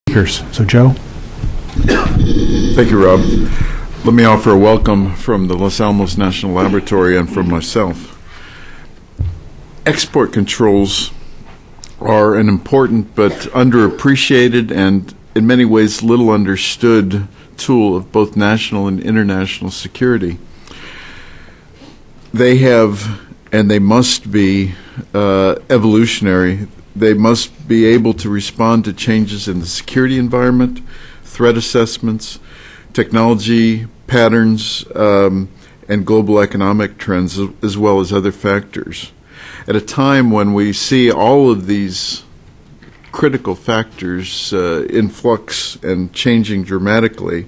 speakers. So, Joe? Thank you, Rob. Let me offer a welcome from the Los Alamos National Laboratory and from myself. Export controls are an important but underappreciated and in many ways little understood tool of both national and international security. They have, and they must be, evolutionary. They must be able to respond to changes in the security environment, threat assessments, technology patterns, and global economic trends, as well as other factors. At a time when we see all of these critical factors in flux and changing dramatically,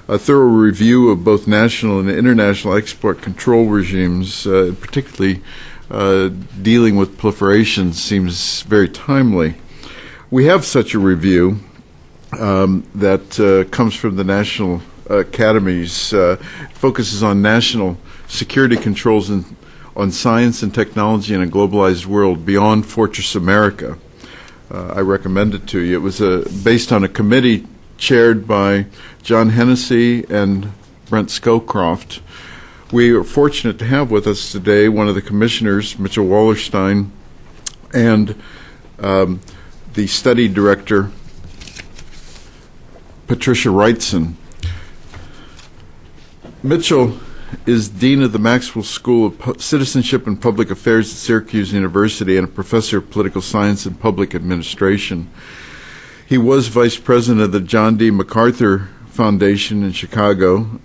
a thorough review of both national and international export control regimes, particularly dealing with proliferation, seems very timely. We have such a review that comes from the National Academies. It focuses on national security controls on science and technology in a globalized world beyond Fortress America. I recommend it to you. It was based on a committee chaired by John Hennessy and Brent Scowcroft. We are fortunate to have with us today one of the commissioners, Mitchell Wallerstein, and the study director, Patricia Wrightson. Mitchell is Dean of the Maxwell School of Citizenship and Public Affairs at Syracuse University and a professor of political science and public administration. He was vice president of the John D. MacArthur Foundation in Chicago,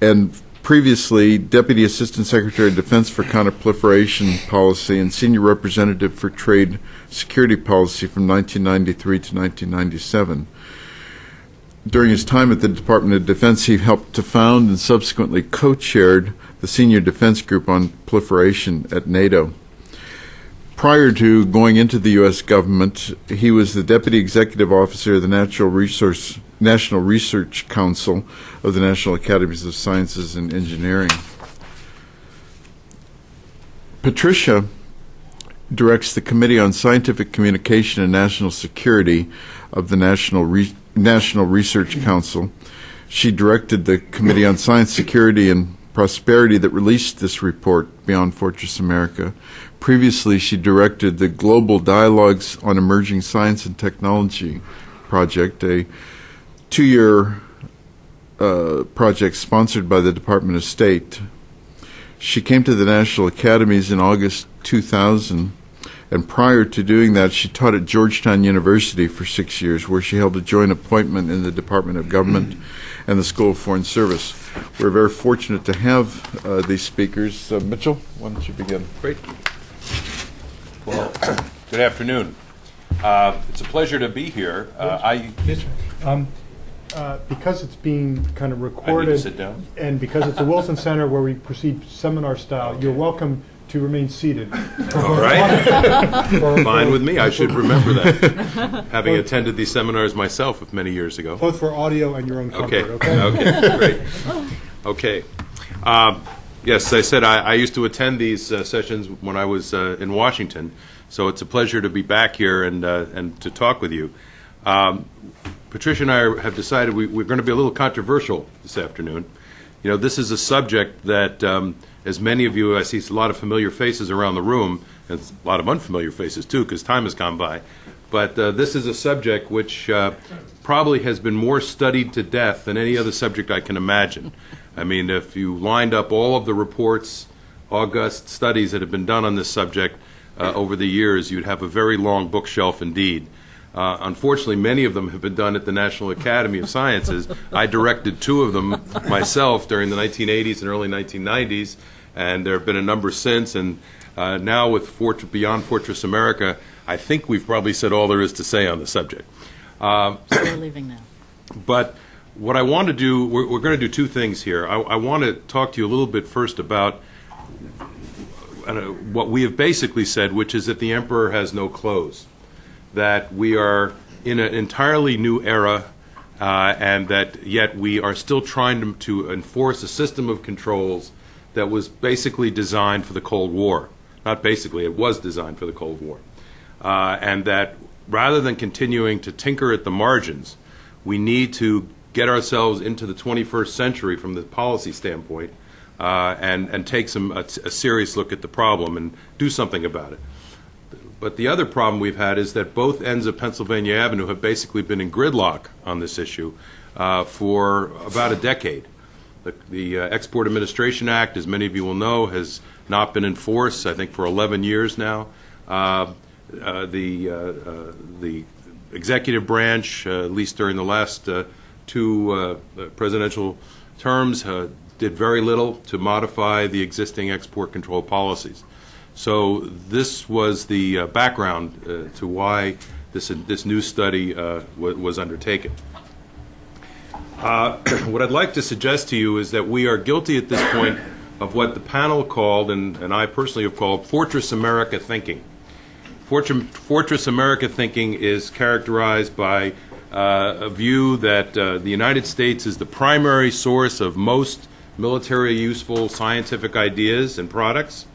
and previously Deputy Assistant Secretary of Defense for Counterproliferation Policy and Senior Representative for Trade Security Policy from 1993 to 1997. During his time at the Department of Defense, he helped to found and subsequently co-chaired the Senior Defense Group on Proliferation at NATO. Prior to going into the U.S. government, he was the Deputy Executive Officer of the National Research Council of the National Academies of Sciences and Engineering. Patricia directs the Committee on Scientific Communication and National Security of the National Research Council. She directed the Committee on Science, Security, and Prosperity that released this report, Beyond Fortress America. Previously, she directed the Global Dialogues on Emerging Science and Technology project, a 2-year project sponsored by the Department of State. She came to the National Academies in August 2000, and prior to doing that, she taught at Georgetown University for 6 years, where she held a joint appointment in the Department of Government and the School of Foreign Service. We're very fortunate to have these speakers. Mitchell, why don't you begin? Great. Well, good afternoon. It's a pleasure to be here. Because it's being kind of I need recorded, to sit down. and because it's a Wilson Center where we proceed seminar style, you're welcome to remain seated. All right. Fine with me. I should remember that, having attended these seminars myself many years ago. Both for audio and your own comfort, Okay. Okay, great. Okay. Yes, I said I used to attend these sessions when I was in Washington, so it's a pleasure to be back here and to talk with you. Patricia and I have decided we're going to be a little controversial this afternoon. You know, this is a subject that, as many of you, I see a lot of familiar faces around the room, and a lot of unfamiliar faces too, because time has gone by. But this is a subject which probably has been more studied to death than any other subject I can imagine. I mean, if you lined up all of the reports, august studies that have been done on this subject over the years, you'd have a very long bookshelf indeed. Unfortunately, many of them have been done at the National Academy of Sciences. I directed 2 of them myself during the 1980s and early 1990s, and there have been a number since. And now with Beyond Fortress America, I think we've probably said all there is to say on the subject. So we're leaving now. But what I want to do, we're going to do 2 things here. I want to talk to you a little bit first about what we have basically said, which is that the emperor has no clothes, that we are in an entirely new era, and that yet we are still trying to enforce a system of controls that was basically designed for the Cold War. Not basically, it was designed for the Cold War. And that rather than continuing to tinker at the margins, we need to get ourselves into the 21st century from the policy standpoint and take a serious look at the problem and do something about it. But the other problem we've had is that both ends of Pennsylvania Avenue have basically been in gridlock on this issue for about a decade. The Export Administration Act, as many of you will know, has not been enforced, I think, for 11 years now. The executive branch, at least during the last two presidential terms, did very little to modify the existing export control policies. So this was the background to why this new study was undertaken. What I'd like to suggest to you is that we are guilty at this point of what the panel called, and I personally have called, Fortress America thinking. Fortress America thinking is characterized by a view that the United States is the primary source of most military useful scientific ideas and products,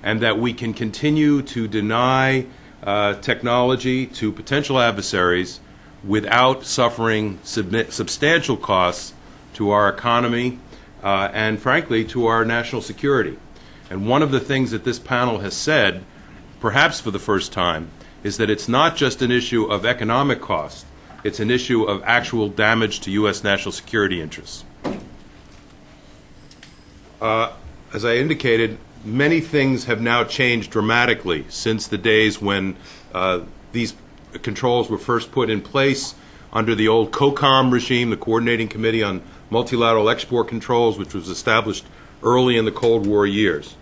and that we can continue to deny technology to potential adversaries without suffering substantial costs to our economy and, frankly, to our national security. And one of the things that this panel has said, perhaps for the first time, is that it's not just an issue of economic cost, it's an issue of actual damage to U.S. national security interests. As I indicated, many things have now changed dramatically since the days when these controls were first put in place under the old COCOM regime, the Coordinating Committee on Multilateral Export Controls, which was established early in the Cold War years.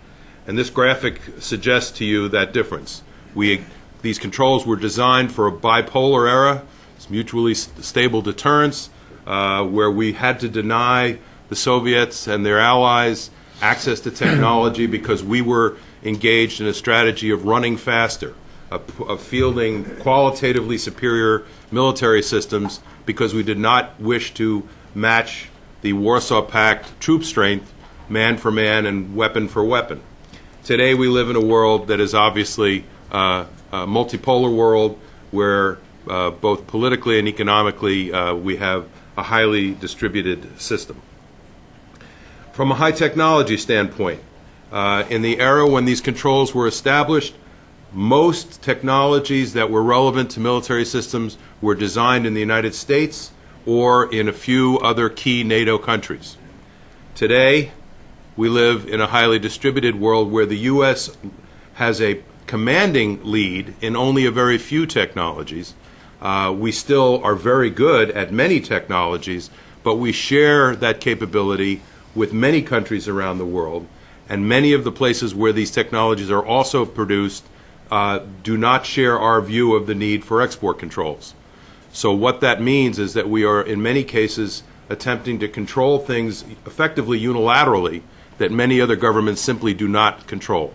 And this graphic suggests to you that difference. These controls were designed for a bipolar era, it's mutually stable deterrence, where we had to deny the Soviets and their allies access to technology because we were engaged in a strategy of running faster, of fielding qualitatively superior military systems because we did not wish to match the Warsaw Pact troop strength, man for man and weapon for weapon. Today we live in a world that is obviously a multipolar world where both politically and economically we have a highly distributed system. From a high technology standpoint, in the era when these controls were established, most technologies that were relevant to military systems were designed in the United States or in a few other key NATO countries. Today, we live in a highly distributed world where the U.S. has a commanding lead in only a very few technologies. We still are very good at many technologies, but we share that capability with many countries around the world, and many of the places where these technologies are also produced do not share our view of the need for export controls. So what that means is that we are, in many cases, attempting to control things effectively unilaterally that many other governments simply do not control.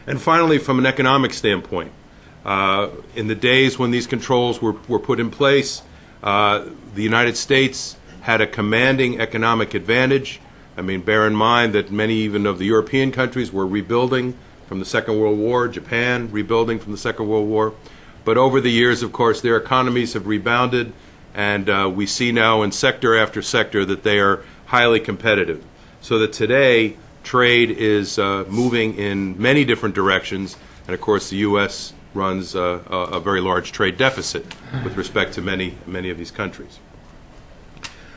And finally, from an economic standpoint, in the days when these controls were put in place, the United States had a commanding economic advantage. I mean, bear in mind that many even of the European countries were rebuilding from the Second World War, Japan rebuilding from the Second World War. But over the years, of course, their economies have rebounded, and we see now in sector after sector that they are highly competitive. So that today, trade is moving in many different directions, and of course the U.S. runs a very large trade deficit with respect to many of these countries.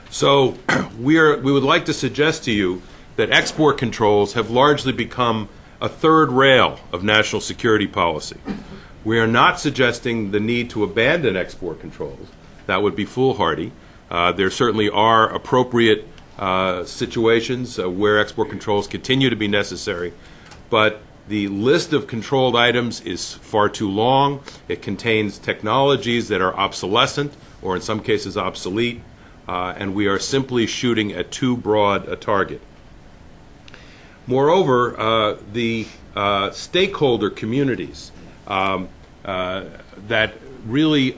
So we would like to suggest to you that export controls have largely become a third rail of national security policy. We are not suggesting the need to abandon export controls. That would be foolhardy. There certainly are appropriate situations where export controls continue to be necessary, but the list of controlled items is far too long. It contains technologies that are obsolescent or in some cases obsolete, and we are simply shooting at too broad a target. Moreover, the stakeholder communities that really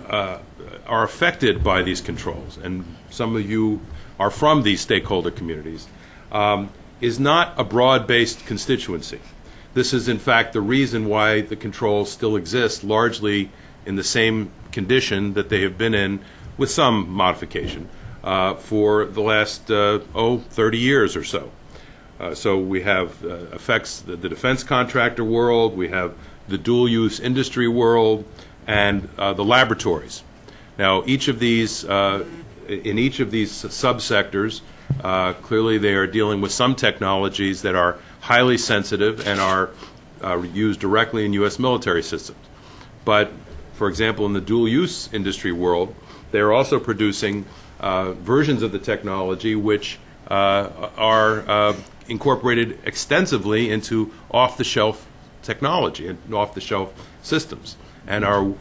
are affected by these controls, and some of you are from these stakeholder communities, is not a broad-based constituency. This is, in fact, the reason why the controls still exist largely in the same condition that they have been in, with some modification, for the last 30 years or so. So we have affects the defense contractor world, we have the dual-use industry world, and the laboratories. Now, in each of these subsectors, clearly they are dealing with some technologies that are highly sensitive and are used directly in U.S. military systems. But, for example, in the dual-use industry world, they are also producing versions of the technology which are incorporated extensively into off-the-shelf technology and off-the-shelf systems, and are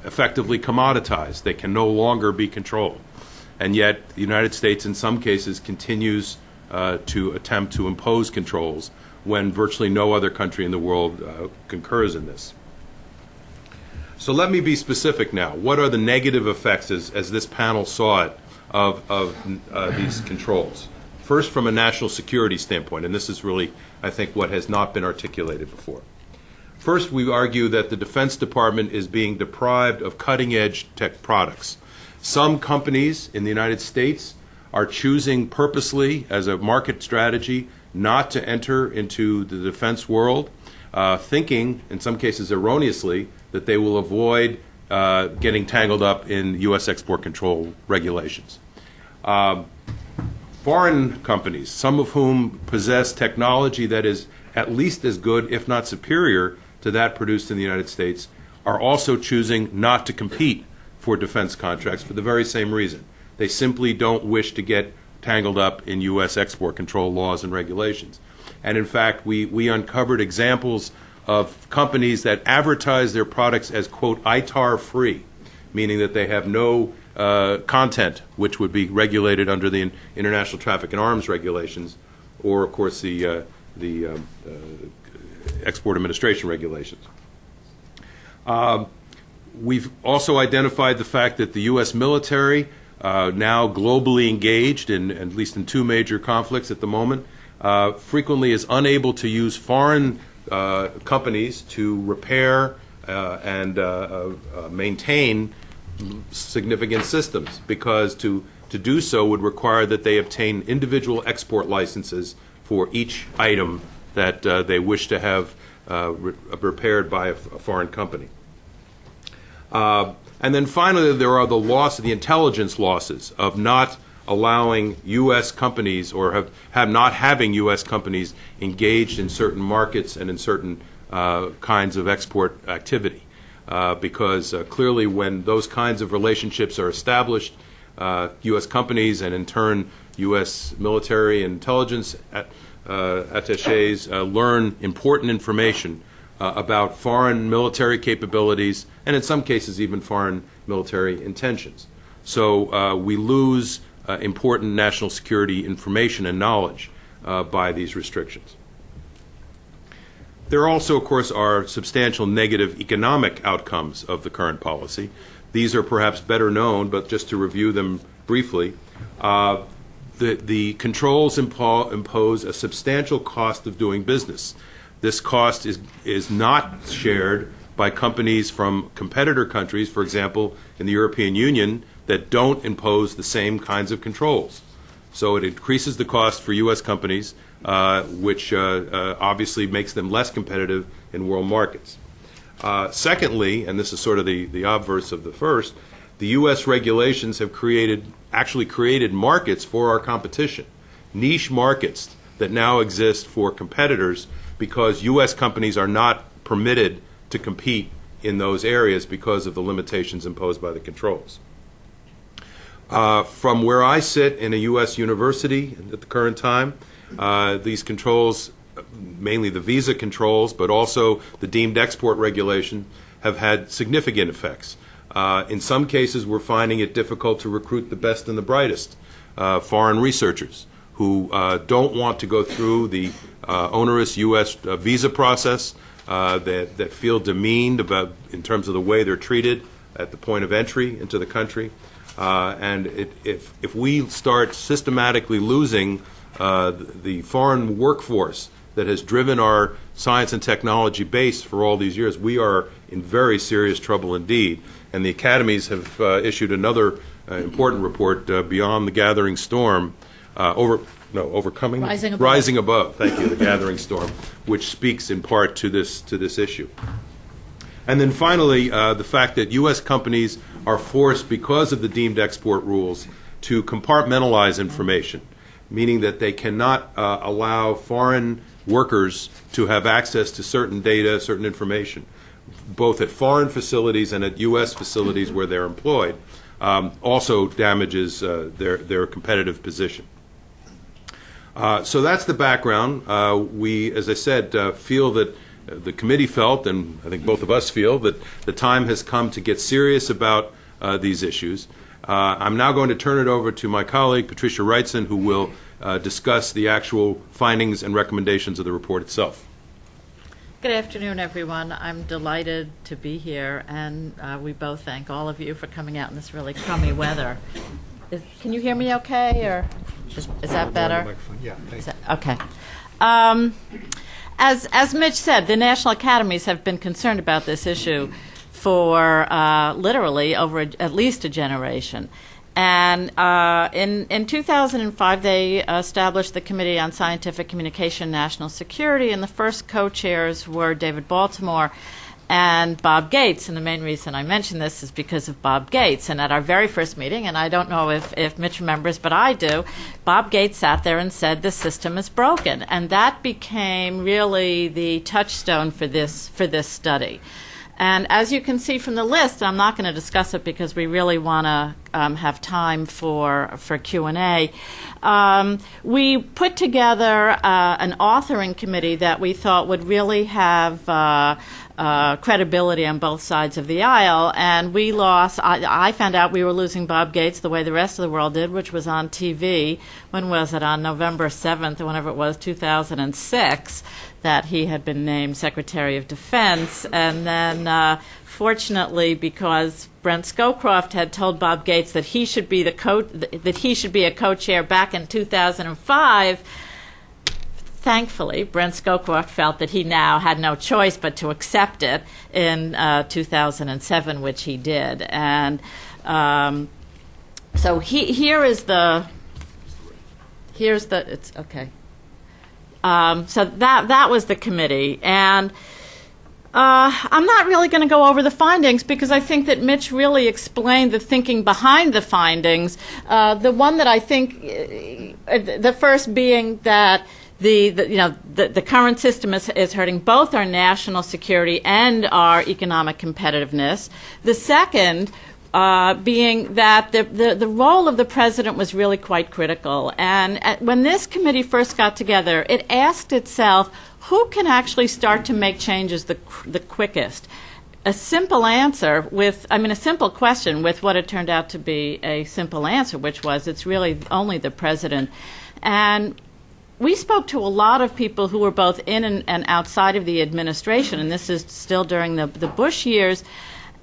effectively commoditized. They can no longer be controlled. And yet, the United States, in some cases, continues to attempt to impose controls when virtually no other country in the world concurs in this. So let me be specific now. What are the negative effects, as this panel saw it, of these controls? First, from a national security standpoint, and this is really, I think, what has not been articulated before. First, we argue that the Defense Department is being deprived of cutting-edge tech products. Some companies in the United States are choosing purposely, as a market strategy, not to enter into the defense world, thinking, in some cases erroneously, that they will avoid getting tangled up in U.S. export control regulations. Foreign companies, some of whom possess technology that is at least as good, if not superior, to that produced in the United States, are also choosing not to compete for defense contracts for the very same reason. They simply don't wish to get tangled up in U.S. export control laws and regulations. And in fact, we uncovered examples of companies that advertise their products as, quote, ITAR-free, meaning that they have no content which would be regulated under the International Traffic in Arms regulations, or, of course, the Export Administration regulations. We've also identified the fact that the U.S. military, now globally engaged in at least in two major conflicts at the moment, frequently is unable to use foreign companies to repair and maintain significant systems, because to do so would require that they obtain individual export licenses for each item that they wish to have repaired by a foreign company. And then finally, there are the intelligence losses of not allowing U.S. companies, or not having U.S. companies engaged in certain markets and in certain kinds of export activity. Because clearly when those kinds of relationships are established, U.S. companies and in turn U.S. military and intelligence attaches learn important information about foreign military capabilities and in some cases even foreign military intentions. So we lose important national security information and knowledge by these restrictions. There also, of course, are substantial negative economic outcomes of the current policy. These are perhaps better known, but just to review them briefly, the controls impose a substantial cost of doing business. This cost is not shared by companies from competitor countries, for example, in the European Union, that don't impose the same kinds of controls. So it increases the cost for U.S. companies, which obviously makes them less competitive in world markets. Secondly, and this is sort of the obverse of the first, the U.S. regulations have actually created markets for our competition, niche markets that now exist for competitors because U.S. companies are not permitted to compete in those areas because of the limitations imposed by the controls. From where I sit in a U.S. university at the current time, these controls, mainly the visa controls, but also the deemed export regulation, have had significant effects. In some cases, we're finding it difficult to recruit the best and the brightest foreign researchers who don't want to go through the onerous U.S. Visa process, that feel demeaned in terms of the way they're treated at the point of entry into the country. And if we start systematically losing the foreign workforce that has driven our science and technology base for all these years, we are in very serious trouble indeed. And the academies have issued another important report, Beyond the Gathering Storm, overcoming Rising above. Thank you, the gathering storm, which speaks in part to this issue. And then finally, the fact that U.S. companies are forced, because of the deemed export rules, to compartmentalize information, meaning that they cannot allow foreign workers to have access to certain data, certain information, both at foreign facilities and at U.S. facilities where they're employed, also damages their competitive position. So that's the background. We, as I said, feel that the committee felt, and I think both of us feel, that the time has come to get serious about these issues. I'm now going to turn it over to my colleague, Patricia Wrightson, who will discuss the actual findings and recommendations of the report itself. Good afternoon, everyone. I'm delighted to be here, and we both thank all of you for coming out in this really crummy weather. Can you hear me okay, or is that better? Yeah, thanks. Okay. As Mitch said, the National Academies have been concerned about this issue for literally over at least a generation. And in 2005, they established the Committee on Scientific Communication and National Security, and the first co-chairs were David Baltimore and Bob Gates. And the main reason I mention this is because of Bob Gates. And at our very first meeting, and I don't know if Mitch remembers, but I do, Bob Gates sat there and said the system is broken. And that became really the touchstone for this study. And as you can see from the list, I'm not going to discuss it because we really want to have time for Q&A. We put together an authoring committee that we thought would really have credibility on both sides of the aisle, and we lost. I found out we were losing Bob Gates the way the rest of the world did, which was on TV. When was it? On November 7th, or whenever it was, 2006, that he had been named Secretary of Defense. And then, fortunately, because Brent Scowcroft had told Bob Gates that he should be a co-chair back in 2005. Thankfully, Brent Scowcroft felt that he now had no choice but to accept it in 2007, which he did. And so here's it's okay. So that was the committee, and I'm not really going to go over the findings because I think that Mitch really explained the thinking behind the findings. The one that I think, the first being that the current system is hurting both our national security and our economic competitiveness. The second being that the role of the president was really quite critical. And when this committee first got together, it asked itself, who can actually start to make changes the quickest? A simple question with what it turned out to be a simple answer, which was it's really only the president. And we spoke to a lot of people who were both in and outside of the administration, and this is still during the Bush years.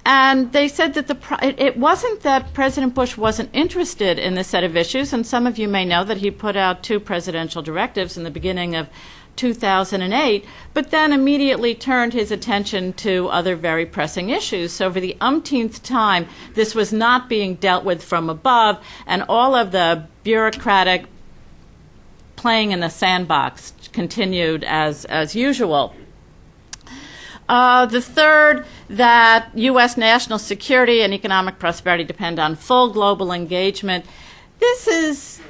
And they said that it wasn't that President Bush wasn't interested in this set of issues, and some of you may know that he put out 2 presidential directives in the beginning of 2008, but then immediately turned his attention to other very pressing issues. So for the umpteenth time, this was not being dealt with from above, and all of the bureaucratic playing in the sandbox continued as usual. The third, that U.S. national security and economic prosperity depend on full global engagement. This is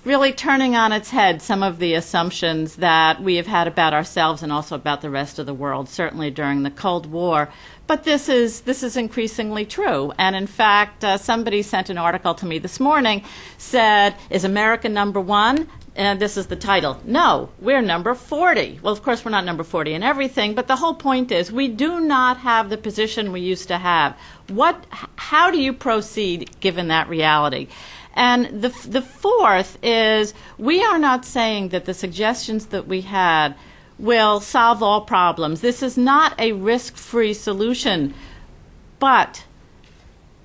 really turning on its head some of the assumptions that we have had about ourselves and also about the rest of the world, certainly during the Cold War. But this is increasingly true. And in fact, somebody sent an article to me this morning, said, is America number 1? And this is the title. No, we're number 40. Well, of course, we're not number 40 in everything, but the whole point is we do not have the position we used to have. How do you proceed given that reality? And the fourth is we are not saying that the suggestions that we had will solve all problems. This is not a risk-free solution, but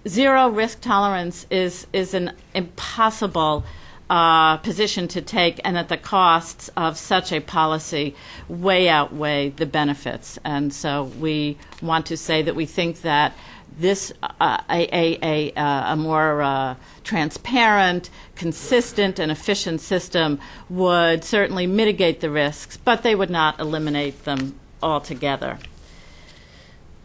zero risk tolerance is an impossible position to take, and that the costs of such a policy way outweigh the benefits. And so we want to say that we think that this a more transparent, consistent, and efficient system would certainly mitigate the risks, but they would not eliminate them altogether.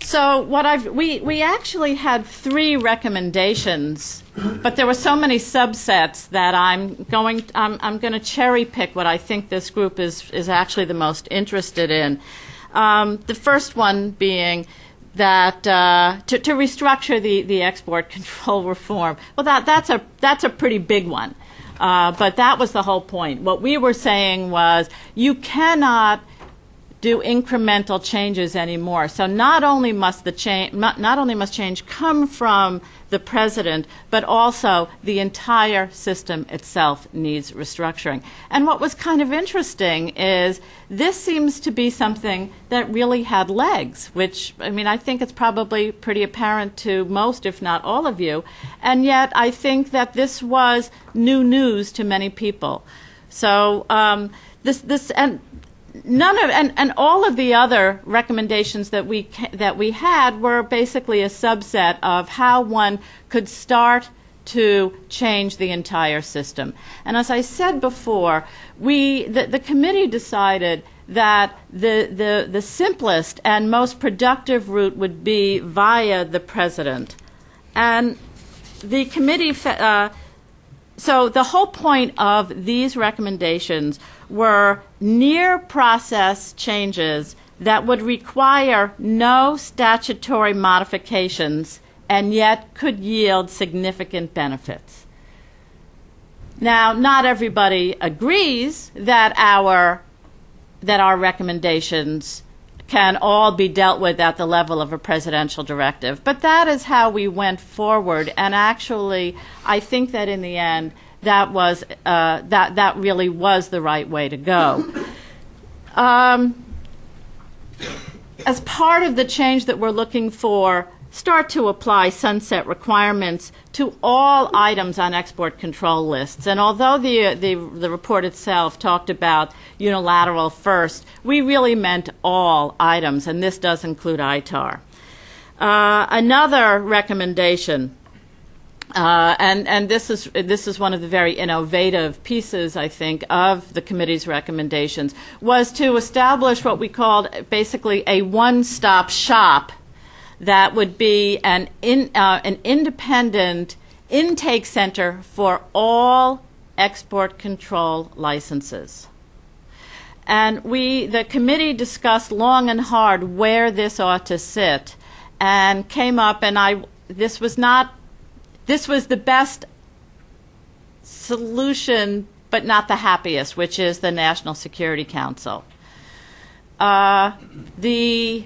So we actually had 3 recommendations, but there were so many subsets that I'm going to cherry pick what I think this group is actually the most interested in. The first one being that to restructure the export control reform. Well, that's a pretty big one, but that was the whole point. What we were saying was you cannot do incremental changes anymore. So not only must change come from the president, but also the entire system itself needs restructuring. And what was kind of interesting is this seems to be something that really had legs, which, I mean, I think it's probably pretty apparent to most, if not all of you. And yet I think that this was new news to many people. So and all of the other recommendations that we had were basically a subset of how one could start to change the entire system. And as I said before, the committee decided that the simplest and most productive route would be via the president. And the committee so the whole point of these recommendations were near-process changes that would require no statutory modifications and yet could yield significant benefits. Now, not everybody agrees that our recommendations can all be dealt with at the level of a presidential directive. But that is how we went forward, and actually, I think that in the end, that was that really was the right way to go. As part of the change that we're looking for, start to apply sunset requirements to all items on export control lists. And although the report itself talked about unilateral first, we really meant all items, and this does include ITAR. Another recommendation, and this is one of the very innovative pieces, I think, of the committee's recommendations, was to establish what we called basically a one-stop shop that would be an independent intake center for all export control licenses. And the committee discussed long and hard where this ought to sit, and came up, and this was the best solution, but not the happiest, which is the National Security Council. The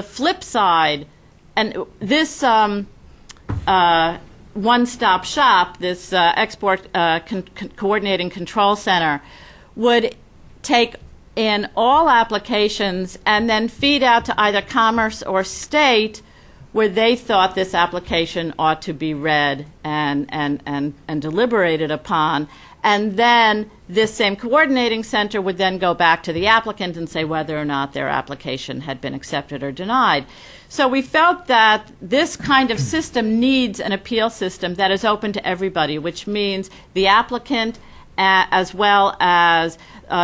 flip side, and this one-stop shop, this export coordinating control center, would take in all applications and then feed out to either Commerce or State where they thought this application ought to be read and deliberated upon. And then this same coordinating center would then go back to the applicant and say whether or not their application had been accepted or denied. So we felt that this kind of system needs an appeal system that is open to everybody, which means the applicant as well as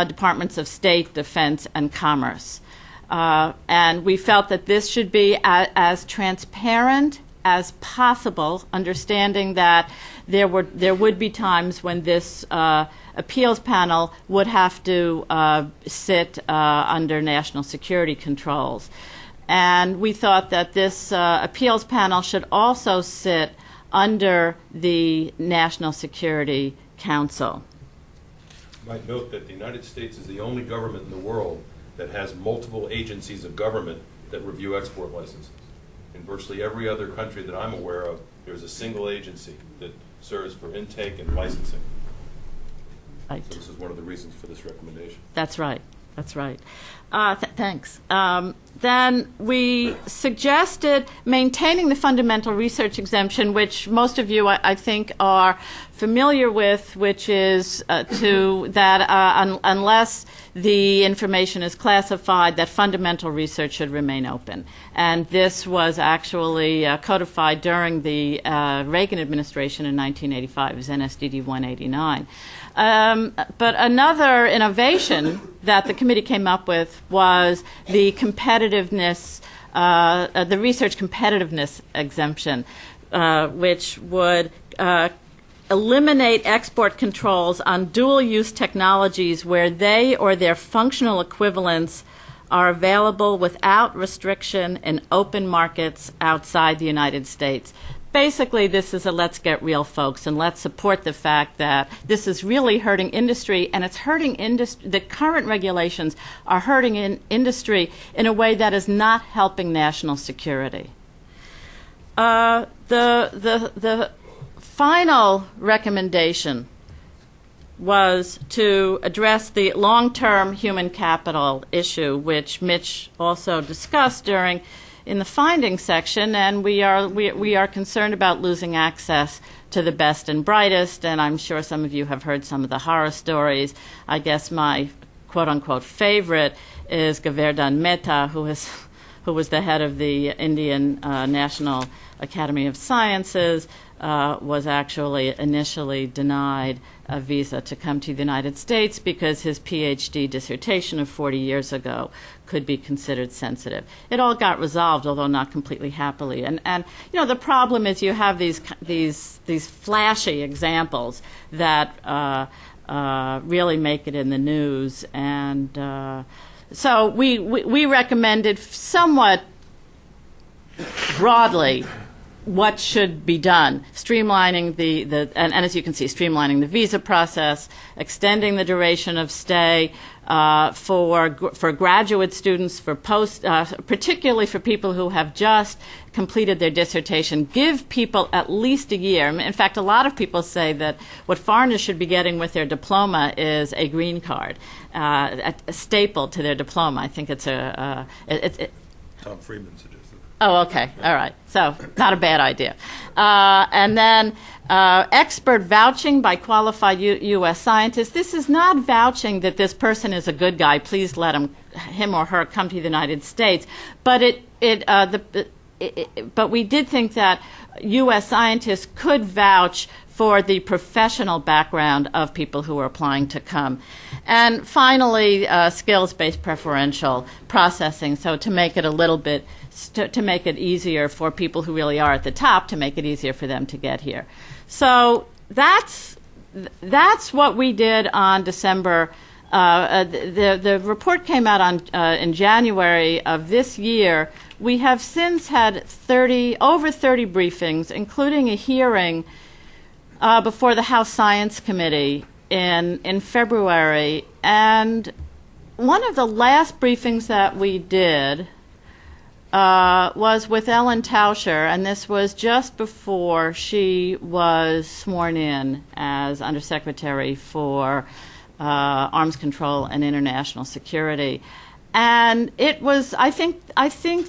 Departments of State, Defense, and Commerce. And we felt that this should be as transparent as possible, understanding that there would be times when this appeals panel would have to sit under national security controls. And we thought that this appeals panel should also sit under the National Security Council. You might note that the United States is the only government in the world that has multiple agencies of government that review export licenses. In virtually every other country that I'm aware of, there's a single agency that serves for intake and licensing. Right. So this is one of the reasons for this recommendation. That's right. That's right. Thanks. Then we suggested maintaining the fundamental research exemption, which most of you, I think, are familiar with, which is unless the information is classified, that fundamental research should remain open. And this was actually codified during the Reagan administration in 1985 as NSDD 189. But another innovation that the committee came up with was the competitiveness, the research competitiveness exemption, which would eliminate export controls on dual-use technologies where they or their functional equivalents are available without restriction in open markets outside the United States. Basically, this is a let's get real, folks, and let's support the fact that this is really hurting industry, and it's hurting industry. The current regulations are hurting industry in a way that is not helping national security. The final recommendation was to address the long-term human capital issue, which Mitch also discussed in the findings section, and we are concerned about losing access to the best and brightest, and I'm sure some of you have heard some of the horror stories. I guess my quote-unquote favorite is Govardhan Mehta, who was the head of the Indian National Academy of Sciences, was actually initially denied a visa to come to the United States because his PhD dissertation of 40 years ago could be considered sensitive. It all got resolved, although not completely happily. And you know, the problem is you have these flashy examples that really make it in the news, and so we recommended somewhat broadly what should be done, streamlining and as you can see, streamlining the visa process, extending the duration of stay for graduate students, for particularly for people who have just completed their dissertation. Give people at least a year. In fact, a lot of people say that what foreigners should be getting with their diploma is a green card, a staple to their diploma. I think it's Tom Friedman suggested. Oh, okay. All right. So not a bad idea. And then expert vouching by qualified U.S. scientists. This is not vouching that this person is a good guy. Please let him or her come to the United States. But but we did think that U.S. scientists could vouch for the professional background of people who are applying to come. And finally, skills-based preferential processing, so to make it a little bit, to make it easier for people who really are at the top, to make it easier for them to get here. So that's what we did on December. The report came out in January of this year. We have since had over 30 briefings, including a hearing before the House Science Committee in February. And one of the last briefings that we did was with Ellen Tauscher, and this was just before she was sworn in as Undersecretary for Arms Control and International Security. And it was, I think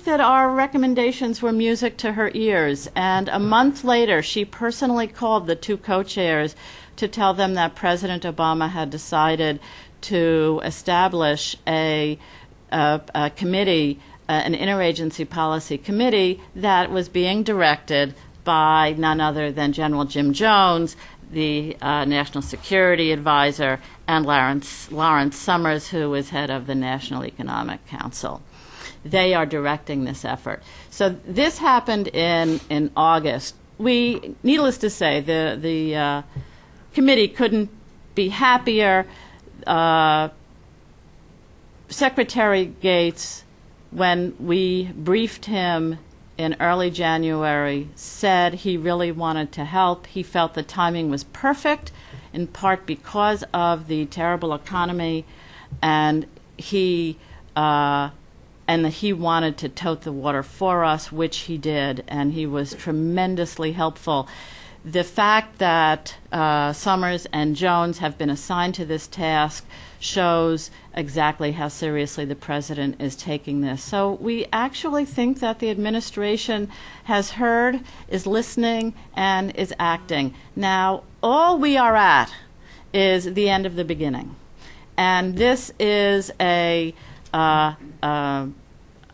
that our recommendations were music to her ears. And a month later, she personally called the two co-chairs to tell them that President Obama had decided to establish a committee, an interagency policy committee that was being directed by none other than General Jim Jones, the National Security Advisor, and Lawrence Summers, who is head of the National Economic Council. They are directing this effort. So this happened in August. Needless to say, the committee couldn't be happier. Secretary Gates, when we briefed him in early January, said he really wanted to help. He felt the timing was perfect, in part because of the terrible economy, and he wanted to tote the water for us, which he did, and he was tremendously helpful. the fact that Summers and Jones have been assigned to this task shows exactly how seriously the president is taking this. So we actually think that the administration has heard, is listening, and is acting. Now, all we are at is the end of the beginning. And this is a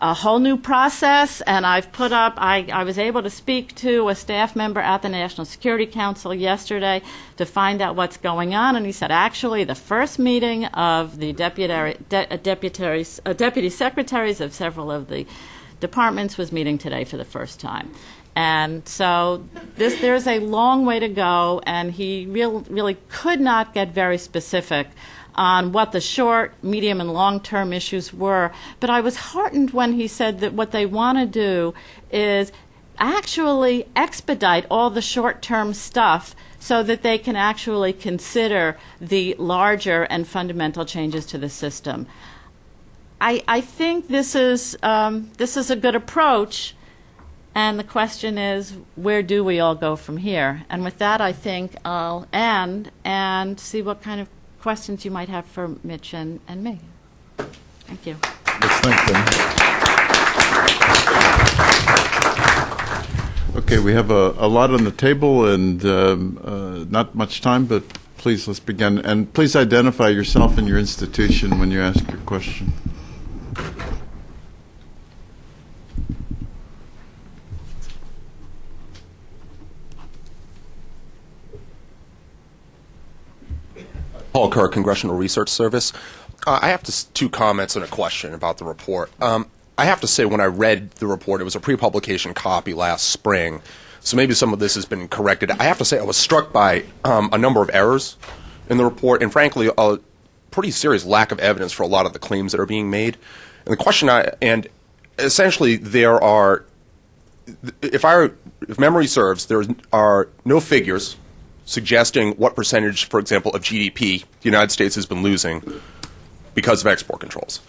whole new process, and I've put up, I was able to speak to a staff member at the National Security Council yesterday to find out what's going on, and he said actually the first meeting of the deputy secretaries of several of the departments was meeting today for the first time. And so there's a long way to go, and he really could not get very specific on what the short, medium, and long-term issues were. But I was heartened when he said that what they want to do is actually expedite all the short-term stuff so that they can actually consider the larger and fundamental changes to the system. I think this is a good approach, and the question is, where do we all go from here? And with that, I think I'll end and see what kind of questions you might have for Mitch and me. Thank you. Let's thank them. Okay, we have a lot on the table and not much time, but please, let's begin. And please identify yourself and your institution when you ask your question. Paul Kerr, Congressional Research Service. I have two comments and a question about the report. I have to say, when I read the report, it was a pre-publication copy last spring, so maybe some of this has been corrected. I have to say I was struck by a number of errors in the report, and frankly, a pretty serious lack of evidence for a lot of the claims that are being made. And the question, and essentially, there are, if memory serves, there are no figures suggesting what percentage, for example, of GDP the United States has been losing because of export controls.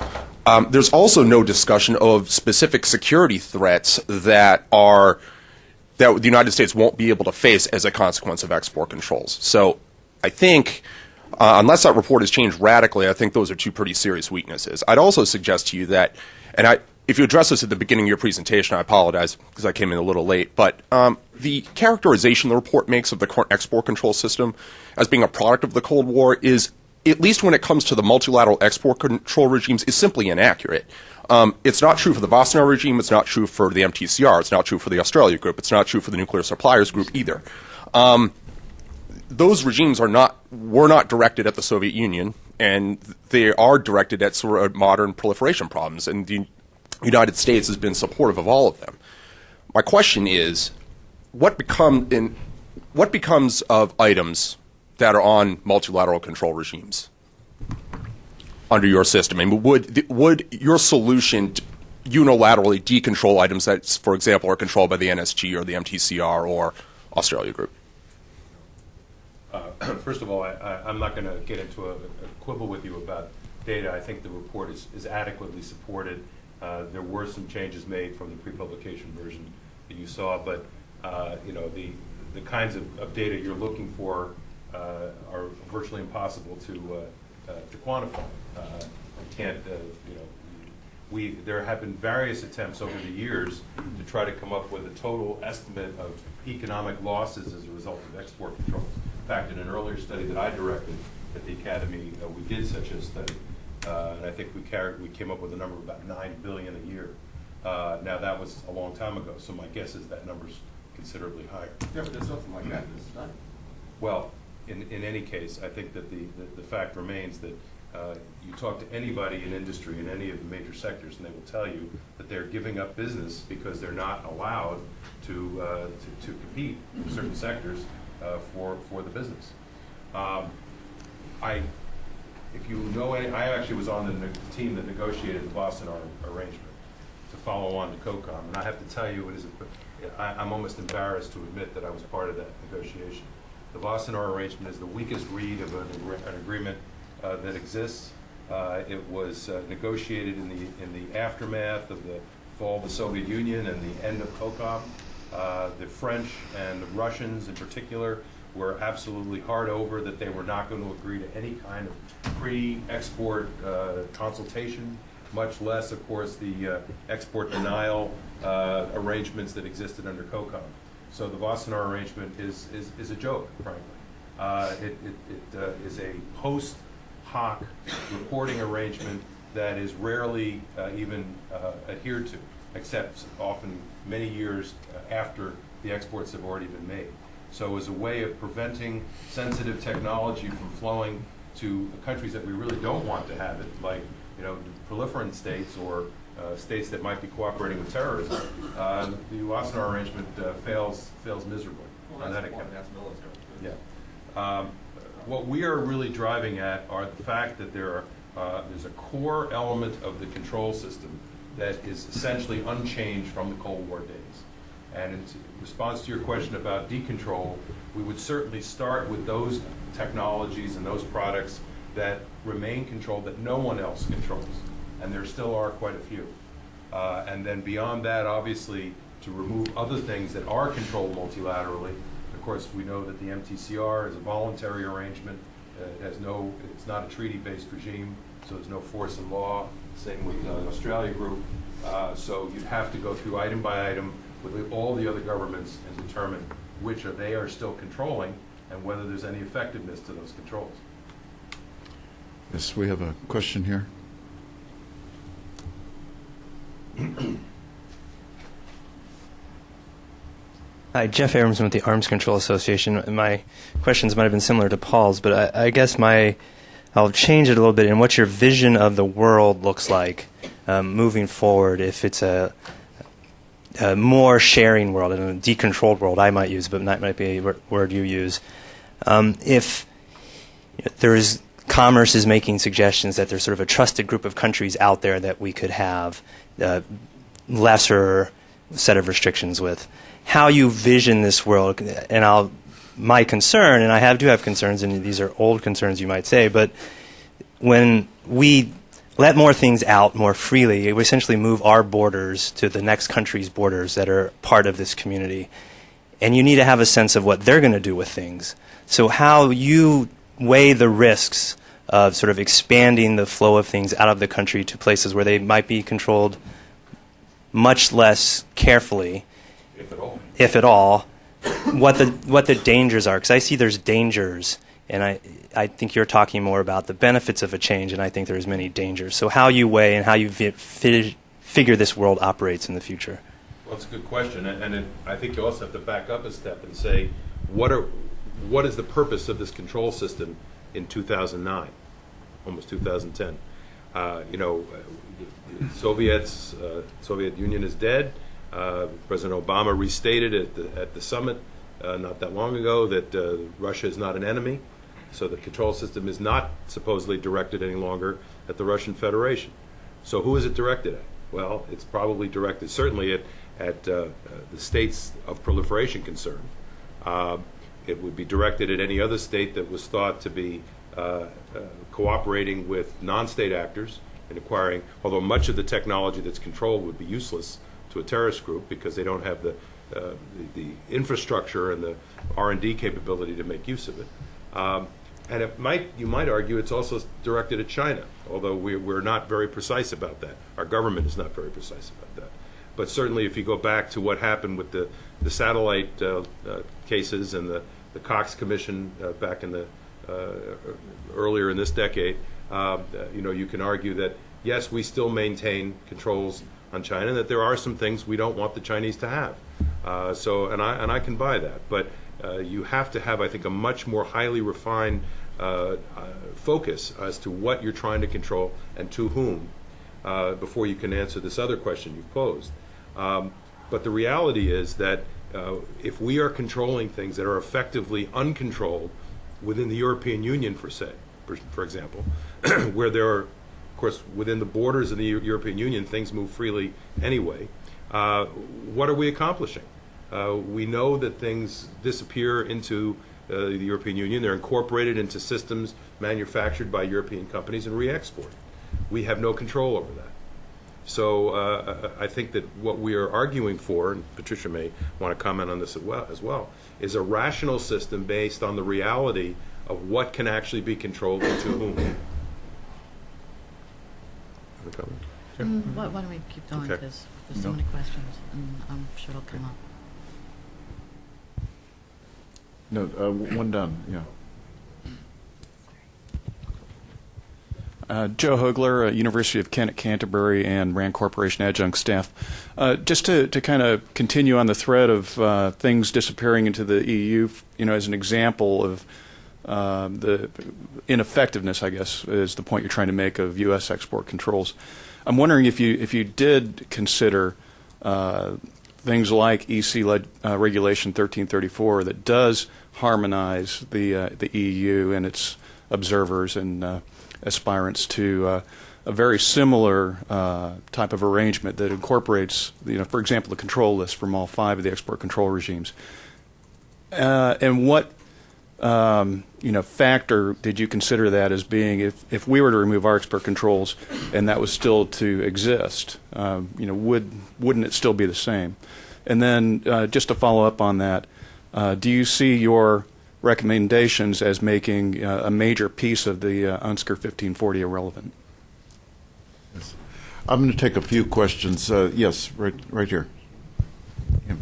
There's also no discussion of specific security threats that the United States won't be able to face as a consequence of export controls. So I think, unless that report has changed radically, I think those are two pretty serious weaknesses. I'd also suggest to you that, and if you address this at the beginning of your presentation, I apologize because I came in a little late, but the characterization the report makes of the current export control system as being a product of the Cold War is, at least when it comes to the multilateral export control regimes, is simply inaccurate. It's not true for the Wassenaar regime, it's not true for the MTCR, it's not true for the Australia Group, it's not true for the Nuclear Suppliers Group either. Those regimes were not directed at the Soviet Union, and they are directed at sort of modern proliferation problems, and the United States has been supportive of all of them. My question is, what becomes of items that are on multilateral control regimes under your system? I mean, would your solution unilaterally decontrol items that, for example, are controlled by the NSG or the MTCR or Australia Group? First of all, I'm not going to get into a quibble with you about data. I think the report is adequately supported. There were some changes made from the pre-publication version that you saw, but the kinds of data you're looking for are virtually impossible to quantify. There have been various attempts over the years to try to come up with a total estimate of economic losses as a result of export controls. In fact, in an earlier study that I directed at the Academy, we did such a study. And I think we came up with a number of about $9 billion a year. Now that was a long time ago, so my guess is that number's considerably higher. Yeah, but there's nothing like that in this study. Well, in any case, I think that the fact remains that you talk to anybody in industry in any of the major sectors, and they will tell you that they're giving up business because they're not allowed to compete in certain sectors for the business. If you know any, I actually was on the team that negotiated the Wassenaar arrangement to follow on to COCOM, and I have to tell you, I'm almost embarrassed to admit that I was part of that negotiation. The Wassenaar arrangement is the weakest read of an agreement that exists. It was negotiated in the aftermath of the fall of the Soviet Union and the end of COCOM. The French and the Russians in particular were absolutely hard over that they were not going to agree to any kind of pre-export consultation, much less, of course, the export denial arrangements that existed under COCOM. So the Wassenaar arrangement is a joke, frankly. It is a post hoc reporting arrangement that is rarely even adhered to, except often many years after the exports have already been made. So as a way of preventing sensitive technology from flowing to countries that we really don't want to have it, like proliferant states or states that might be cooperating with terrorism, the Wassenaar arrangement fails miserably on that account. That's military. Yeah. What we are really driving at are the fact that there's a core element of the control system that is essentially unchanged from the Cold War days. And in response to your question about decontrol, we would certainly start with those technologies and those products that remain controlled that no one else controls. And there still are quite a few. And then beyond that, obviously, to remove other things that are controlled multilaterally. Of course, we know that the MTCR is a voluntary arrangement. It's not a treaty-based regime, so there's no force in law. Same with the Australia group. So you'd have to go through item by item with all the other governments and determine which they are still controlling and whether there's any effectiveness to those controls. Yes, we have a question here. Hi, Jeff Aramson with the Arms Control Association. My questions might have been similar to Paul's, but I guess I'll change it a little bit in what your vision of the world looks like moving forward. If it's a more sharing world, and a decontrolled world I might use, but that might be a word you use. If commerce is making suggestions that there's sort of a trusted group of countries out there that we could have lesser set of restrictions with. How you vision this world, and my concern, and I do have concerns, and these are old concerns you might say, but when we let more things out more freely, we essentially move our borders to the next country's borders that are part of this community. And you need to have a sense of what they're going to do with things. So how you weigh the risks of sort of expanding the flow of things out of the country to places where they might be controlled much less carefully, if at all, what the dangers are. Because I see there's dangers, and I think you're talking more about the benefits of a change, and I think there's many dangers. So how you weigh and how you figure this world operates in the future. Well, that's a good question, and I think you also have to back up a step and say, what is the purpose of this control system in 2009, almost 2010? Soviet Union is dead. President Obama restated at the summit not that long ago that Russia is not an enemy, so the control system is not supposedly directed any longer at the Russian Federation. So who is it directed at? Well, it's probably directed certainly at the states of proliferation concern. It would be directed at any other state that was thought to be cooperating with non-state actors in acquiring, although much of the technology that's controlled would be useless to a terrorist group because they don't have the infrastructure and the R&D capability to make use of it. And you might argue it's also directed at China, although we're not very precise about that. Our government is not very precise about that. But certainly if you go back to what happened with the satellite cases and the Cox Commission back in the earlier in this decade, you can argue that, yes, we still maintain controls on China, and that there are some things we don't want the Chinese to have. And I can buy that. But you have to have, I think, a much more highly refined focus as to what you're trying to control and to whom before you can answer this other question you've posed. But the reality is that if we are controlling things that are effectively uncontrolled within the European Union, for example, where there are, of course, within the borders of the European Union, things move freely anyway, what are we accomplishing? We know that things disappear into the European Union. They're incorporated into systems manufactured by European companies and re-export. We have no control over that. So I think that what we are arguing for, and Patricia may want to comment on this as well, is a rational system based on the reality of what can actually be controlled and to whom. Why don't we keep going, Okay. because there's so many questions, and I'm sure it'll come up. No, one done, yeah. Joe Hogler, University of Kent at Canterbury, and Rand Corporation adjunct staff. Just to kind of continue on the thread of things disappearing into the EU, as an example of the ineffectiveness, I guess, is the point you're trying to make of U.S. export controls. I'm wondering if you did consider things like EC Regulation 1334 that does harmonize the EU and its observers and aspirants to a very similar type of arrangement that incorporates, for example, the control list from all 5 of the export control regimes. And what factor did you consider that as being if we were to remove our export controls and that was still to exist? Wouldn't it still be the same? And then just to follow up on that, do you see your recommendations as making a major piece of the UNSCR 1540 irrelevant? Yes. I'm going to take a few questions. Yes, right here. Yeah.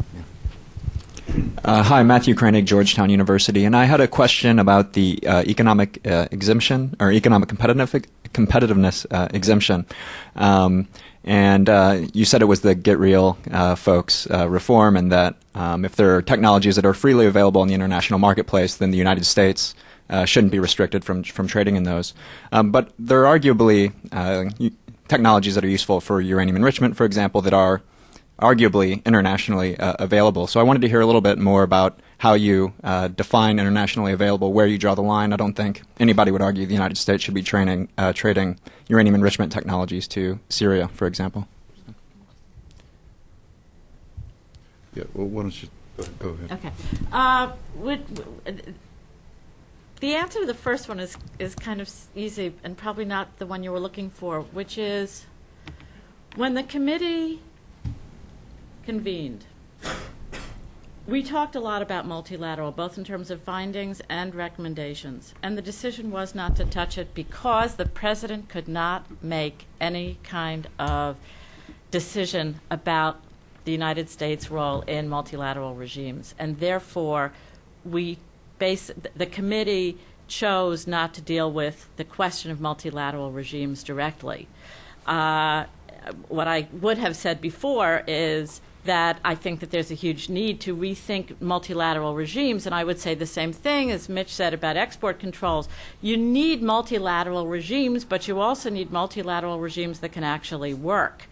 Hi, Matthew Kranig, Georgetown University, and I had a question about the economic exemption or economic competitiveness exemption. And you said it was the Get Real folks' reform, and that if there are technologies that are freely available in the international marketplace, then the United States shouldn't be restricted from trading in those. But there are arguably technologies that are useful for uranium enrichment, for example, that are arguably internationally available. So I wanted to hear a little bit more about how you define internationally available, where you draw the line. I don't think anybody would argue the United States should be trading uranium enrichment technologies to Syria, for example. Yeah, well, why don't you go ahead. Okay. The answer to the first one is kind of easy and probably not the one you were looking for, which is when the committee convened, we talked a lot about multilateral, both in terms of findings and recommendations, and the decision was not to touch it because the president could not make any kind of decision about the United States' role in multilateral regimes, and therefore the committee chose not to deal with the question of multilateral regimes directly. What I would have said before is that I think that there's a huge need to rethink multilateral regimes, and I would say the same thing as Mitch said about export controls. You need multilateral regimes, but you also need multilateral regimes that can actually work.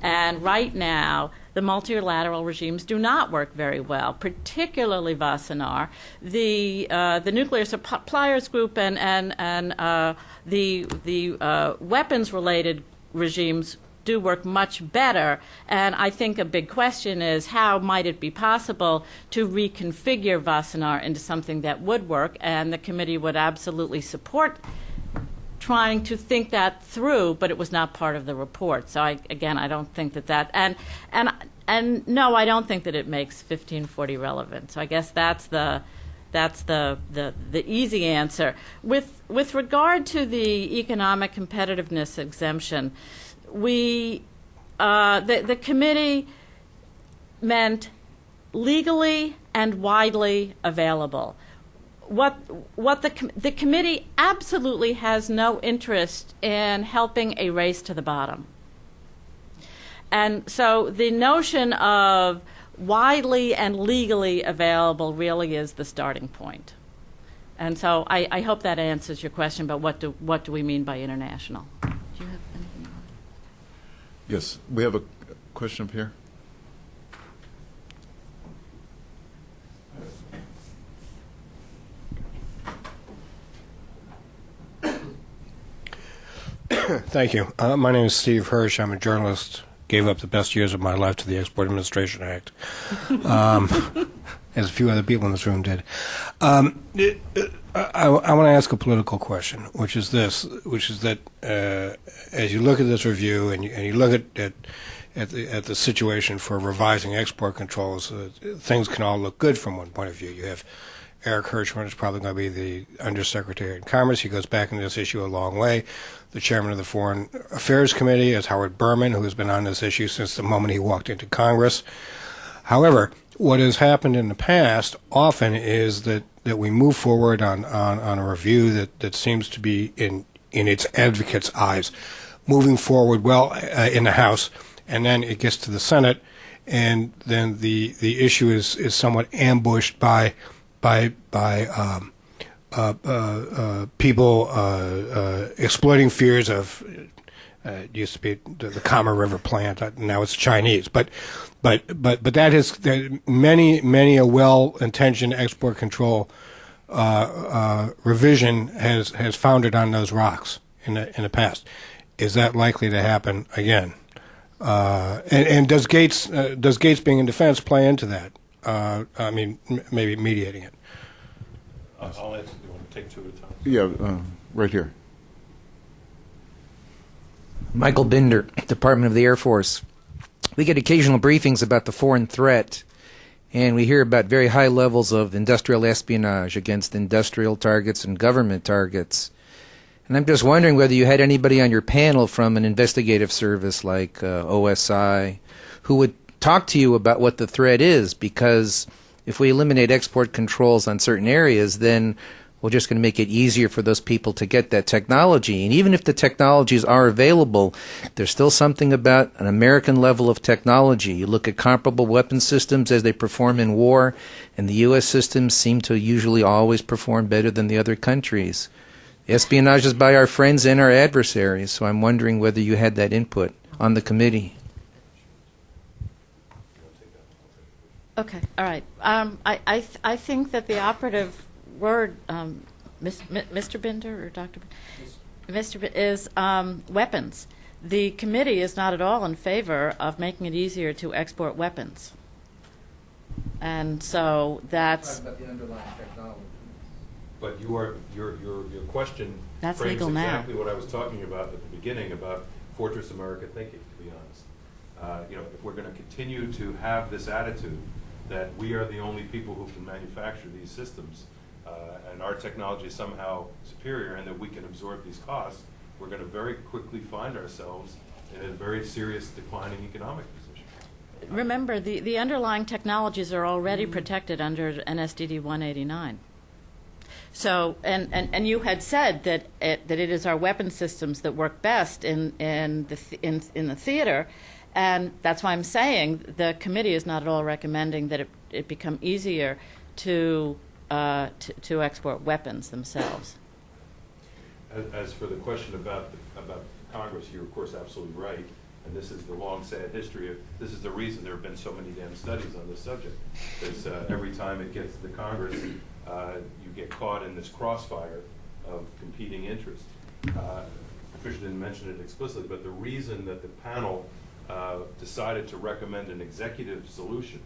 And right now, the multilateral regimes do not work very well, particularly Wassenaar. The Nuclear Suppliers Group and the weapons-related regimes do work much better, and I think a big question is how might it be possible to reconfigure Wassenaar into something that would work, and the committee would absolutely support trying to think that through, but it was not part of the report. So I don't think that and no, I don't think that it makes 1540 relevant. So I guess that's the easy answer. With regard to the economic competitiveness exemption, the committee meant legally and widely available. What the committee absolutely has no interest in helping a race to the bottom. And so the notion of widely and legally available really is the starting point. And so I hope that answers your question about what do we mean by international. Do you have anything? Yes, we have a question up here. Thank you. My name is Steve Hirsch. I'm a journalist. Gave up the best years of my life to the Export Administration Act. as a few other people in this room did. I want to ask a political question, which is that as you look at this review and you look at the situation for revising export controls, things can all look good from one point of view. You have Eric Hirschman is probably going to be the Undersecretary of Commerce. He goes back into this issue a long way. The chairman of the Foreign Affairs Committee is Howard Berman, who has been on this issue since the moment he walked into Congress. However, what has happened in the past often is that we move forward on a review that seems to be in its advocates' eyes moving forward well in the House, and then it gets to the Senate, and then the issue is somewhat ambushed by people exploiting fears of it used to be the Kama River plant. Now it's Chinese, but that is many a well-intentioned export control revision has founded on those rocks in the past. Is that likely to happen again? And does Gates being in defense play into that? I mean, maybe mediating it. I'll answer. You want to take two at a time? Yeah, right here. Michael Binder, Department of the Air Force. We get occasional briefings about the foreign threat, and we hear about very high levels of industrial espionage against industrial targets and government targets. And I'm just wondering whether you had anybody on your panel from an investigative service like OSI who would talk to you about what the threat is, because if we eliminate export controls on certain areas, then we're just going to make it easier for those people to get that technology. And even if the technologies are available, there's still something about an American level of technology. You look at comparable weapon systems as they perform in war, and the U.S. systems seem to usually always perform better than the other countries. Espionage is by our friends and our adversaries, so I'm wondering whether you had that input on the committee. Okay, all right. I think that the operative word, Mr. Binder or Dr. Mr. is weapons. The committee is not at all in favor of making it easier to export weapons, and so that's. About the underlying technology. But your question That's frames legal now. exactly what I was talking about at the beginning about Fortress America thinking, to be honest. If we're going to continue to have this attitude that we are the only people who can manufacture these systems, and our technology is somehow superior and that we can absorb these costs, we're going to very quickly find ourselves in a very serious declining economic position. Remember, the underlying technologies are already protected under NSDD 189. So, and you had said that it is our weapon systems that work best in the theater, and that's why I'm saying the committee is not at all recommending that it become easier to export weapons themselves. As for the question about Congress, you're of course absolutely right, and this is the long sad history of, this is the reason there have been so many damn studies on this subject, because every time it gets to the Congress, you get caught in this crossfire of competing interests. Patricia didn't mention it explicitly, but the reason that the panel decided to recommend an executive solution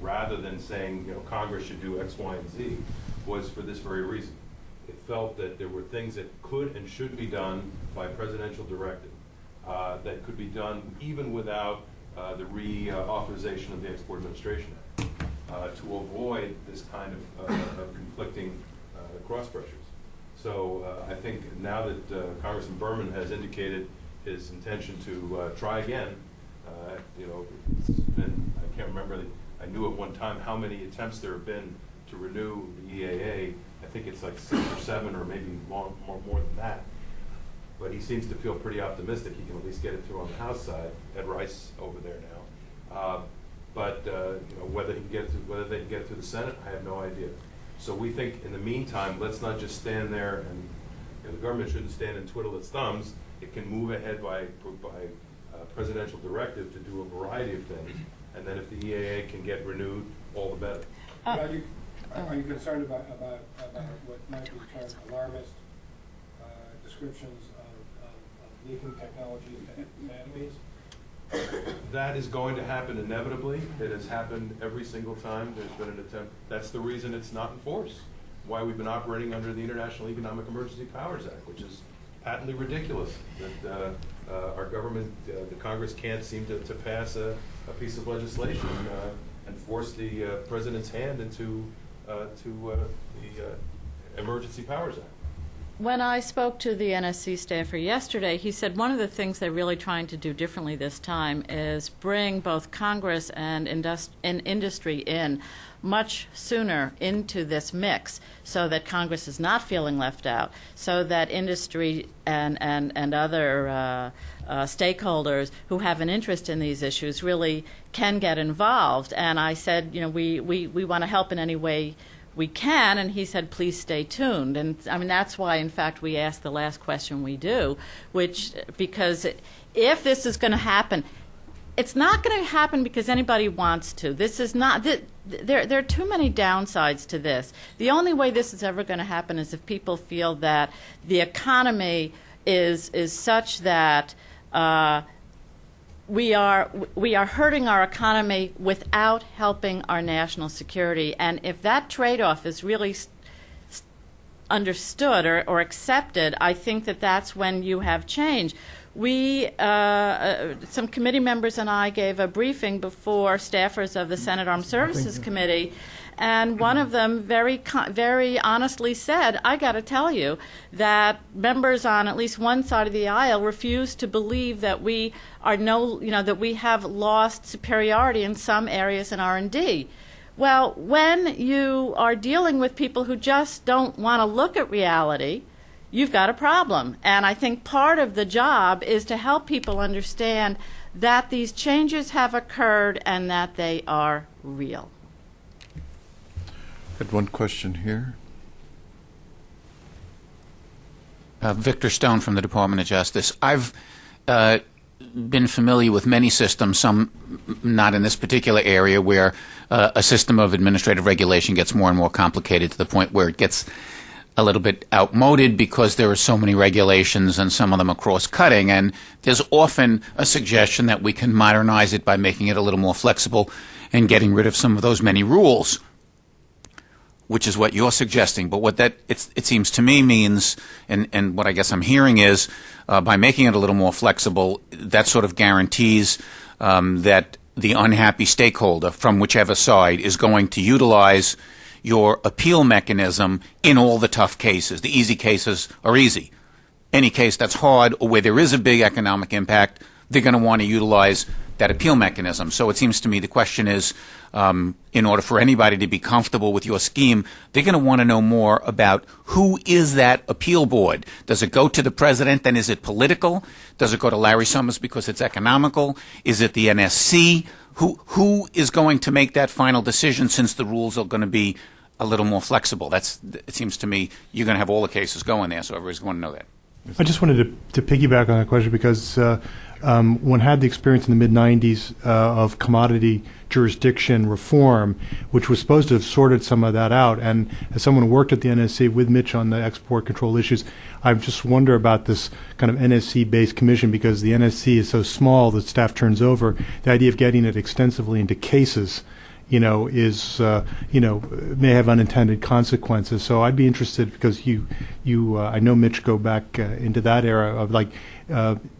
rather than saying, Congress should do X, Y, and Z was for this very reason. It felt that there were things that could and should be done by presidential directive that could be done even without the reauthorization of the Export Administration Act to avoid this kind of conflicting cross pressures. So I think now that Congressman Berman has indicated his intention to try again, it's been, I can't remember, I knew at one time how many attempts there have been to renew the EAA. I think it's like 6 or 7 or maybe more than that. But he seems to feel pretty optimistic he can at least get it through on the House side. Ed Rice over there now. Whether they can get it through the Senate, I have no idea. So we think in the meantime, let's not just stand there and the government shouldn't stand and twiddle its thumbs. It can move ahead by presidential directive to do a variety of things. And then if the EAA can get renewed, all the better. Are you concerned about what might be termed alarmist descriptions of leaking technologies to Academies? That is going to happen inevitably. It has happened every single time there's been an attempt. That's the reason it's not enforced. Why we've been operating under the International Economic Emergency Powers Act, which is patently ridiculous that our government, the Congress can't seem to pass a piece of legislation and force the president's hand into the Emergency Powers Act. When I spoke to the NSC staffer yesterday, he said one of the things they're really trying to do differently this time is bring both Congress and industry in much sooner into this mix so that Congress is not feeling left out, so that industry and other stakeholders who have an interest in these issues really can get involved. And I said, we want to help in any way we can, and he said, please stay tuned. And I mean, that's why, in fact, we asked the last question we do, because if this is going to happen, it's not going to happen because anybody wants to. This is not, there are too many downsides to this. The only way this is ever going to happen is if people feel that the economy is such that we are hurting our economy without helping our national security. And if that trade-off is really understood or accepted, I think that's when you have change. We, some committee members and I gave a briefing before staffers of the Senate Armed Services Committee, and one of them very honestly said, I got to tell you that members on at least one side of the aisle refuse to believe that we are that we have lost superiority in some areas in R&D. Well, when you are dealing with people who just don't want to look at reality, you've got a problem. And I think part of the job is to help people understand that these changes have occurred and that they are real. Had one question here. Victor Stone from the Department of Justice. I've been familiar with many systems, some not in this particular area, where a system of administrative regulation gets more and more complicated to the point where it gets a little bit outmoded because there are so many regulations and some of them are cross-cutting. And there's often a suggestion that we can modernize it by making it a little more flexible and getting rid of some of those many rules, which is what you're suggesting. But what that, it seems to me, means, and what I guess I'm hearing is, by making it a little more flexible, that sort of guarantees that the unhappy stakeholder from whichever side is going to utilize your appeal mechanism in all the tough cases. The easy cases are easy. Any case that's hard or where there is a big economic impact, they're going to want to utilize that appeal mechanism. So it seems to me the question is, in order for anybody to be comfortable with your scheme, they're going to want to know more about who is that appeal board. Does it go to the president, and is it political? Does it go to Larry Summers because it's economical? Is it the NSC? Who is going to make that final decision, since the rules are going to be a little more flexible? It seems to me you're going to have all the cases going there, so everybody's going to know that. I just wanted to piggyback on that question because one had the experience in the mid-'90s of commodity jurisdiction reform, which was supposed to have sorted some of that out. And as someone who worked at the NSC with Mitch on the export control issues, I just wonder about this kind of NSC-based commission, because the NSC is so small that staff turns over. The idea of getting it extensively into cases, is, may have unintended consequences. So I'd be interested, because I know Mitch go back into that era of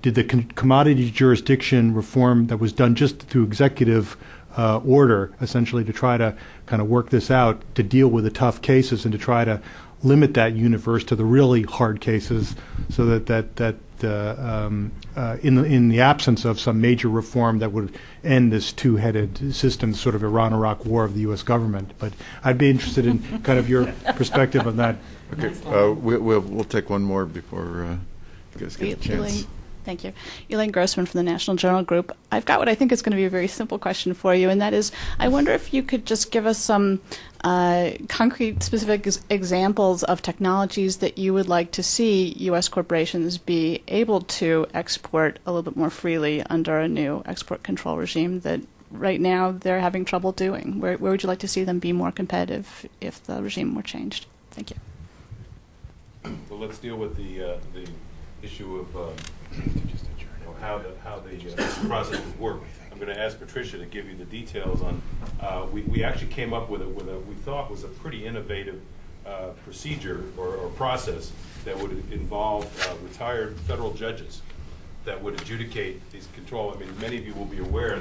did the commodity jurisdiction reform that was done just through executive order, essentially to try to kind of work this out, to deal with the tough cases and to try to limit that universe to the really hard cases, so that in the absence of some major reform that would end this two-headed system, sort of Iran-Iraq war of the U.S. government. But I'd be interested in kind of your perspective on that. Okay, we'll take one more before you guys get a chance. Thank you. Elaine Grossman from the National Journal Group. I've got what I think is going to be a very simple question for you, and that is, I wonder if you could just give us some concrete, specific examples of technologies that you would like to see U.S. corporations be able to export a little bit more freely under a new export control regime that right now they're having trouble doing. Where would you like to see them be more competitive if the regime were changed? Thank you. Well, let's deal with the issue of how the process would work. I'm going to ask Patricia to give you the details on. We actually came up with what we thought was a pretty innovative procedure or process that would involve retired federal judges that would adjudicate these control. I mean, many of you will be aware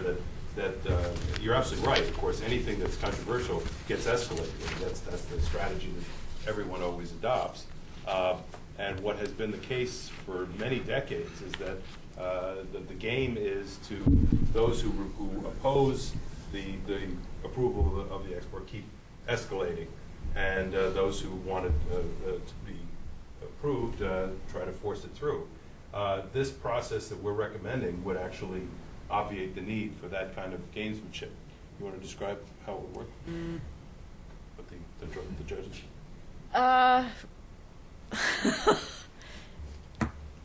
that you're absolutely right. Of course, anything that's controversial gets escalated. That's the strategy that everyone always adopts. And what has been the case for many decades is that the game is to those who oppose the approval of the export keep escalating, and those who want it to be approved try to force it through. This process that we're recommending would actually obviate the need for that kind of gamesmanship. You want to describe how it would work? With the judges?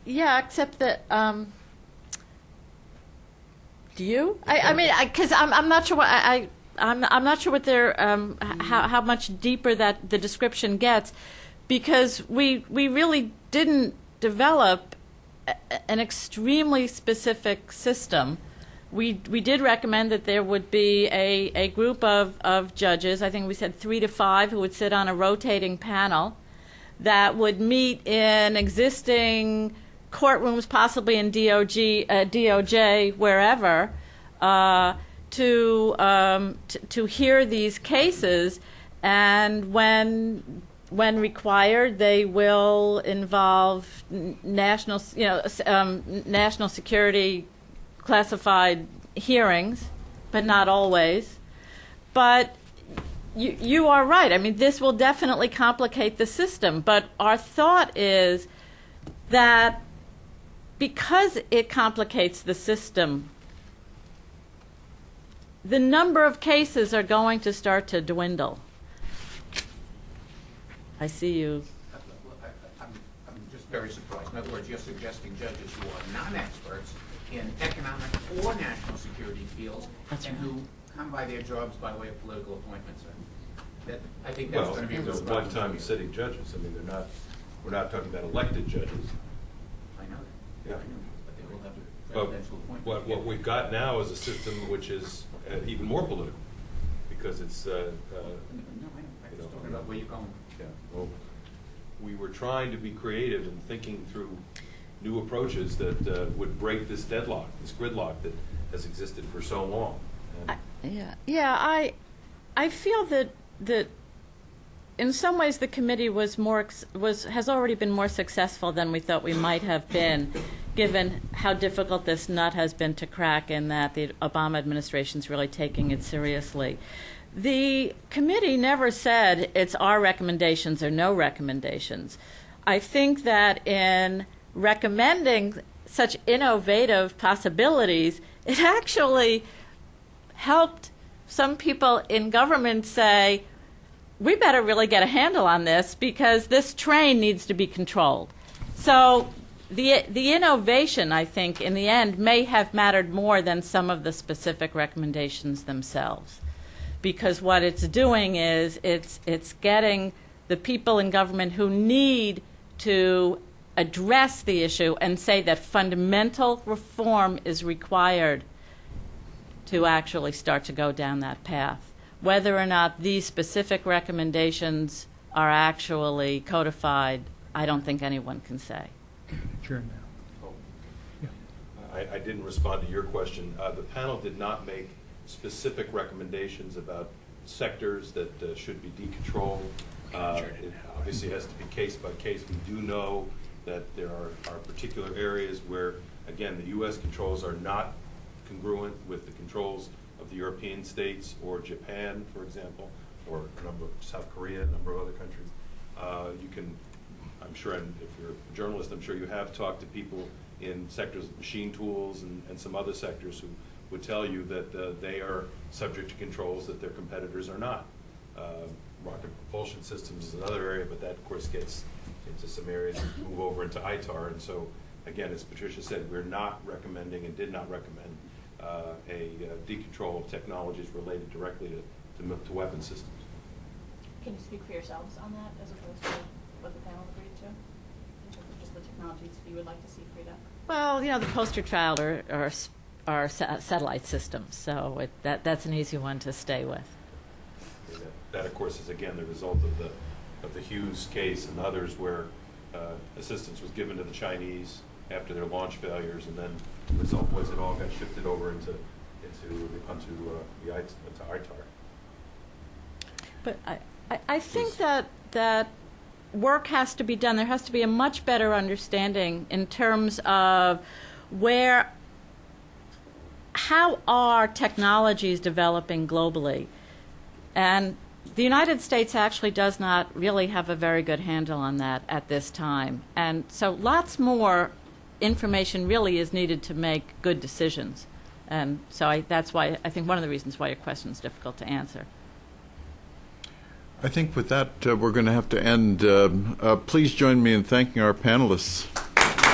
Yeah, except that, do you? I mean, because I'm not sure what I'm not sure what their how much deeper that the description gets, because we really didn't develop an extremely specific system. We did recommend that there would be a group of judges, I think we said 3 to 5, who would sit on a rotating panel that would meet in existing courtrooms, possibly in DOJ, wherever, to hear these cases, and when required, they will involve national security classified hearings, but not always. But you are right. I mean, this will definitely complicate the system. But our thought is that because it complicates the system, the number of cases are going to start to dwindle. I see you. I'm just very surprised. In other words, you're suggesting judges who are non-experts in economic or national security fields who come by their jobs by way of political appointments. I think that's going to be a real problem. One-time sitting judges. I mean, we're not talking about elected judges. I know that. Yeah. I know. But they will have presidential appointments. What we've got now is a system which is even more political, because it's. No, I know. I'm just talking about where you're going. Yeah. Well, we were trying to be creative and thinking through new approaches that would break this deadlock, this gridlock that has existed for so long. I feel that in some ways the committee has already been more successful than we thought we might have been, given how difficult this nut has been to crack, and that the Obama administration is really taking it seriously. The committee never said it's our recommendations or no recommendations. I think that in recommending such innovative possibilities, it actually helped some people in government say, we better really get a handle on this, because this train needs to be controlled. So the innovation, I think, in the end may have mattered more than some of the specific recommendations themselves, because what it's doing is it's getting the people in government who need to address the issue and say that fundamental reform is required to actually start to go down that path. Whether or not these specific recommendations are actually codified, I don't think anyone can say. Sure. I didn't respond to your question. The panel did not make specific recommendations about sectors that should be decontrolled. It obviously has to be case by case. We do know that there are particular areas where, again, the U.S. controls are not congruent with the controls of the European states or Japan, for example, or a number of South Korea, a number of other countries. You can, I'm sure, and if you're a journalist, I'm sure you have talked to people in sectors of machine tools and some other sectors who would tell you that they are subject to controls that their competitors are not. Rocket propulsion systems is another area, but that, of course, gets into some areas that move over into ITAR. And so, again, as Patricia said, we're not recommending and did not recommend a decontrol of technologies related directly to weapon systems. Can you speak for yourselves on that, as opposed to what the panel agreed to? in terms of just the technologies you would like to see freed up? Well, the poster child are satellite systems, so that's an easy one to stay with. That, of course, is again the result of the Hughes case and others where assistance was given to the Chinese after their launch failures, and then the result was it all got shifted over onto ITAR. But I think that work has to be done. There has to be a much better understanding in terms of how are technologies developing globally. And the United States actually does not really have a very good handle on that at this time. And so lots more information really is needed to make good decisions. And so that's why I think one of the reasons why your question is difficult to answer. I think with that, we're going to have to end. Please join me in thanking our panelists.